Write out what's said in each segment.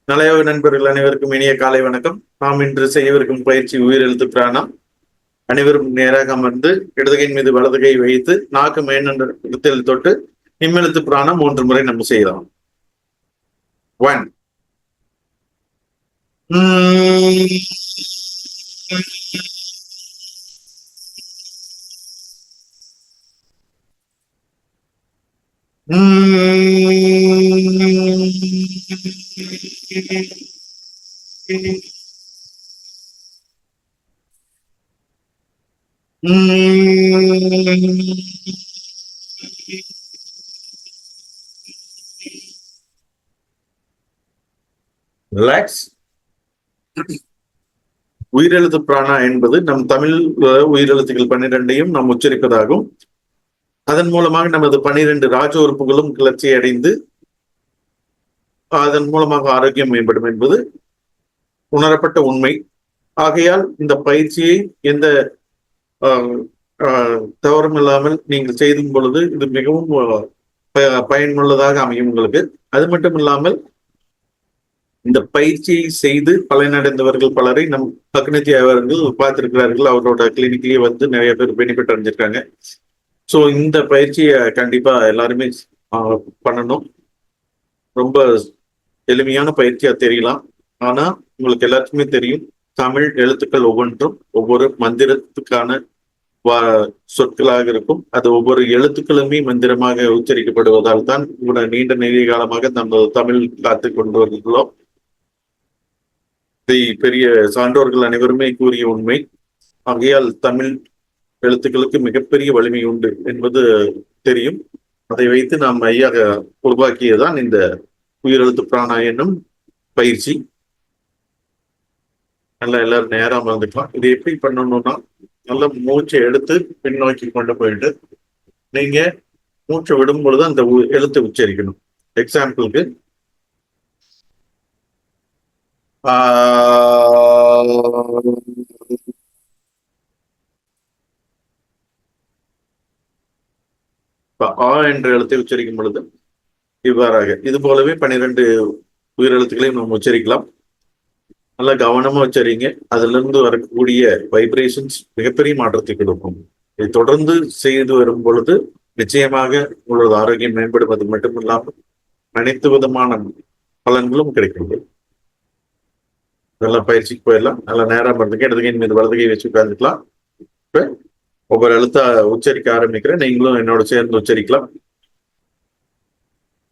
நலையோக நண்பர்கள் அனைவருக்கும் இனிய காலை வணக்கம். நாம் இன்று செய்யவிருக்கும் பயிற்சி உயிரெழுத்து பிராணம். அனைவரும் நேராக அமர்ந்து இடதுகையின் மீது வலதுகை வைத்து நாக்கு மேல் தொட்டு நிம்மெழுத்து பிராணம் 3 முறை நம்ம செய்யலாம். 1 ரிலாக்ஸ். உயிரெழுத்து பிராணா என்பது நம் தமிழ் உயிரெழுத்துக்கள் 12ஐயும் நாம் உச்சரிப்பதாகும். அதன் மூலமாக நமது 12 ராஜ உறுப்புகளும் கிளர்ச்சி அடைந்து அதன் மூலமாக ஆரோக்கியம் மேம்படும் என்பது உணரப்பட்ட உண்மை. ஆகையால் இந்த பயிற்சியை எந்த தவறும் இல்லாமல் நீங்கள் செய்தும் பொழுது இது மிகவும் பயனுள்ளதாக அமையும் உங்களுக்கு. அது மட்டும் இல்லாமல் இந்த பயிற்சியை செய்து பலனடைந்தவர்கள் பலரை நம் அக்னிஜி அவர்கள் பார்த்திருக்கிறார்கள். அவரோட கிளினிக்லயே வந்து நிறைய பேர் பெனிஃபிட் அடைஞ்சிருக்காங்க. ஸோ இந்த பயிற்சியை கண்டிப்பா எல்லாருமே பண்ணணும். ரொம்ப எளிமையான பயிற்சியா தெரியலாம். ஆனா உங்களுக்கு எல்லாத்துக்குமே தெரியும், தமிழ் எழுத்துக்கள் ஒவ்வொன்றும் ஒவ்வொரு மந்திரத்துக்கான சொற்களாக இருக்கும். அது ஒவ்வொரு எழுத்துக்களுமே மந்திரமாக உச்சரிக்கப்படுவதால் தான் இவ்வளவு நீண்ட நெடிய காலமாக நம்ம தமிழ் காத்து கொண்டு வருகிறோம். இதை பெரிய சான்றோர்கள் அனைவருமே கூறிய உண்மை. ஆகையால் தமிழ் எழுத்துக்களுக்கு மிகப்பெரிய வலிமை உண்டு என்பது தெரியும். அதை வைத்து நாம் ஐயாக உருவாக்கியதான் இந்த உயிரெழுத்து பிராணா என்னும் பயிற்சி. நல்லா எல்லாரும் நேரம் வந்துக்கலாம். இது எப்படி பண்ணணும்னா, நல்ல மூச்சை எடுத்து பின்னோக்கி கொண்டு போயிட்டு நீங்க மூச்சை விடும் பொழுது அந்த எழுத்தை உச்சரிக்கணும். எக்ஸாம்பிளுக்கு ஆ என்ற எழுத்தை உச்சரிக்கும் பொழுது இவ்வாறாக இது போலவே 12 உயிரெழுத்துக்களையும் நம்ம உச்சரிக்கலாம். நல்லா கவனமா உச்சரிங்க. அதுல இருந்து வரக்கூடிய வைப்ரேஷன்ஸ் மிகப்பெரிய மாற்றத்தை கொடுக்கும். இதை தொடர்ந்து செய்து வரும் பொழுது நிச்சயமாக உங்களது ஆரோக்கியம் மேம்படுவது மட்டும் இல்லாமல் அனைத்து விதமான பலன்களும் கிடைக்கும். நல்லா பயிற்சிக்கு போயிடலாம். நல்லா நேரம் இருந்துக்க இடதுகை மீது வலதுகை வச்சு உட்கார்ந்துக்கலாம். இப்ப ஒவ்வொரு எழுத்தா உச்சரிக்க ஆரம்பிக்கிறேன். நீங்களும் என்னோட சேர்ந்து உச்சரிக்கலாம்.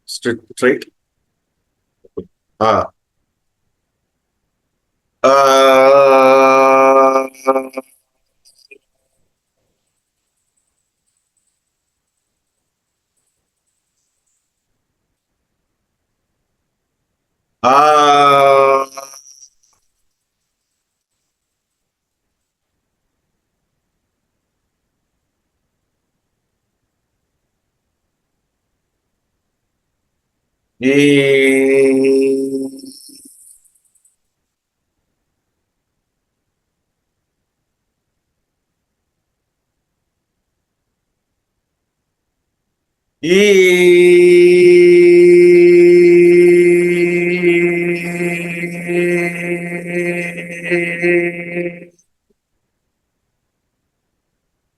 ஸ்ட்ரைட். ஆ ஆ ஏ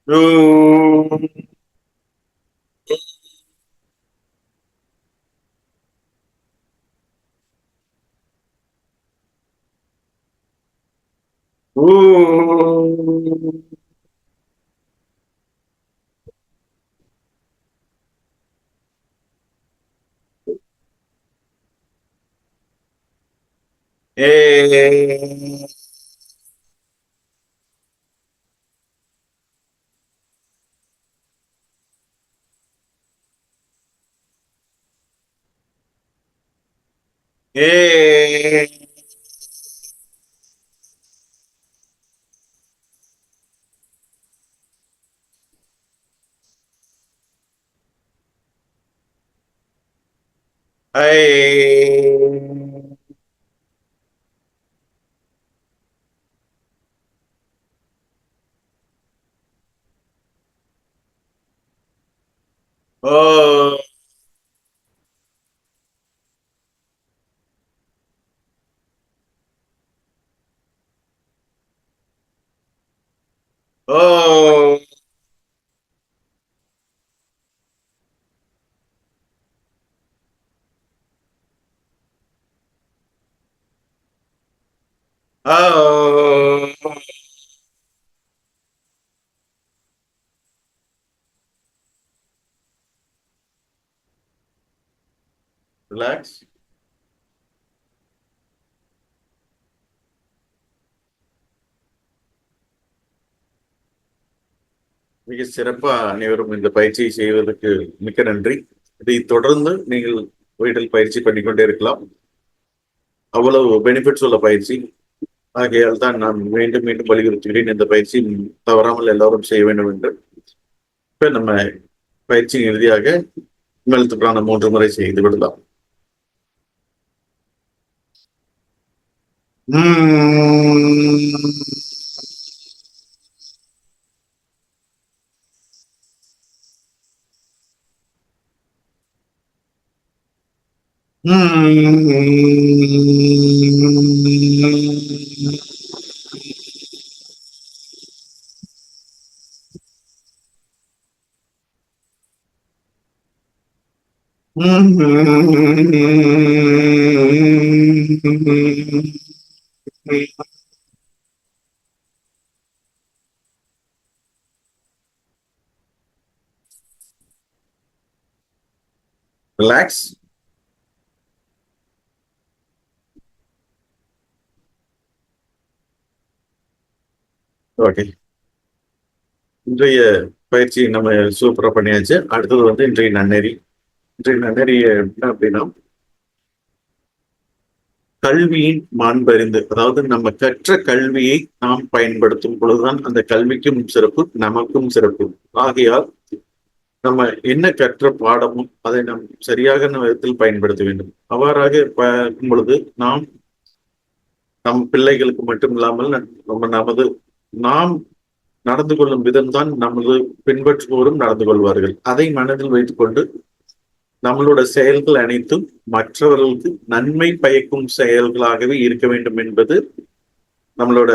ஓ ஓ. ஓ. ரிலாக்ஸ். மிக சிறப்பா அனைவரும் இந்த பயிற்சியை செய்வதற்கு மிக்க நன்றி. இதை தொடர்ந்து நீங்கள் வீட்டில் பயிற்சி பண்ணிக்கொண்டே இருக்கலாம். அவ்வளவு பெனிஃபிட்ஸ் உள்ள பயிற்சி. ஆகையால் தான் நான் மீண்டும் மீண்டும் வலியுறுத்துகிறேன், இந்த பயிற்சி தவறாமல் எல்லாரும் செய்ய வேண்டும் என்று. இப்ப நம்ம பயிற்சியின் இறுதியாக விமலத்துக்கான 3 முறை செய்து விடலாம். ரிலாக்ஸ். ஓகே, இன்றைய பயிற்சி நம்ம சூப்பரா பண்ணியாச்சு. அடுத்தது வந்து இன்றைய நன்னெறி. இன்றைய நன்னெறி என்ன அப்படின்னா, கல்வியின் மாண்பறிந்து, அதாவது நம்ம கற்ற கல்வியை நாம் பயன்படுத்தும் பொழுதுதான் அந்த கல்விக்கும் சிறப்பு, நமக்கும் சிறப்பு. ஆகையால் நம்ம என்ன கற்ற பாடமும் அதை நாம் சரியாக விதத்தில் பயன்படுத்த வேண்டும். அவ்வாறாக பார்க்கும் பொழுது நாம் நம் பிள்ளைகளுக்கு மட்டும் இல்லாமல் நமது நாம் நடந்து கொள்ளும் விதம்தான் நமது பின்பற்றுவோரும் நடந்து கொள்வார்கள். அதை மனதில் வைத்துக் கொண்டு நம்மளோட செயல்கள் அனைத்தும் மற்றவர்களுக்கு நன்மை பயக்கும் செயல்களாகவே இருக்க வேண்டும் என்பது நம்மளோட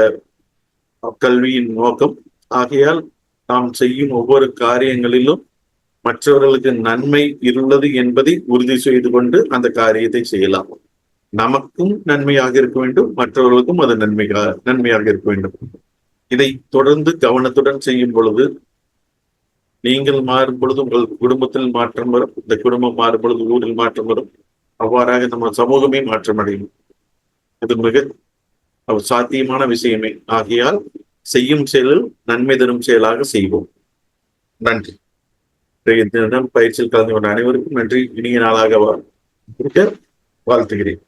கல்வியின் நோக்கம். ஆகையால் நாம் செய்யும் ஒவ்வொரு காரியங்களிலும் மற்றவர்களுக்கு நன்மை உள்ளது என்பதை உறுதி செய்து கொண்டு அந்த காரியத்தை செய்யலாம். நமக்கும் நன்மையாக இருக்க வேண்டும், மற்றவர்களுக்கும் அது நன்மையாக இருக்க வேண்டும். இதை தொடர்ந்து கவனத்துடன் செய்யும் பொழுது நீங்கள் மாறும் பொழுது உங்கள் குடும்பத்தில் மாற்றம் வரும், இந்த குடும்பம் மாறும் பொழுது ஊரில் மாற்றம் வரும். அவ்வாறாக நம்ம சமூகமே மாற்றம் அடையும். இது மிக சாத்தியமான விஷயமே. ஆகையால் செய்யும் செயலில் நன்மை தரும் செயலாக செய்வோம். நன்றி. தினம் பயிற்சியில் கலந்து கொண்ட அனைவருக்கும் நன்றி. இனிய நாளாக வாழ்த்துகிறேன்.